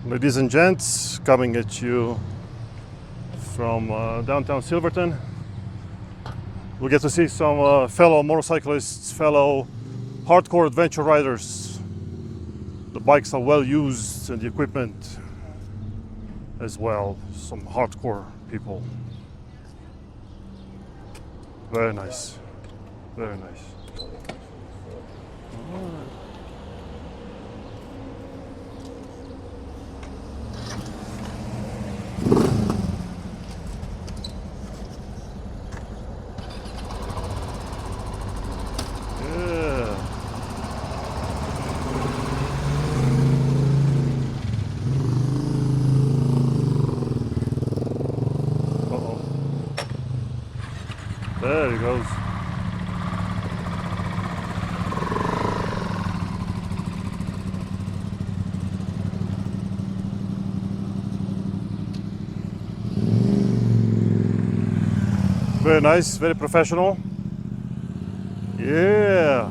Ladies and gents, coming at you from downtown Silverton. We get to see some fellow motorcyclists, fellow hardcore adventure riders. The bikes are well used and the equipment as well. Some hardcore people. Very nice. Very nice. There he goes. Very nice, very professional. Yeah.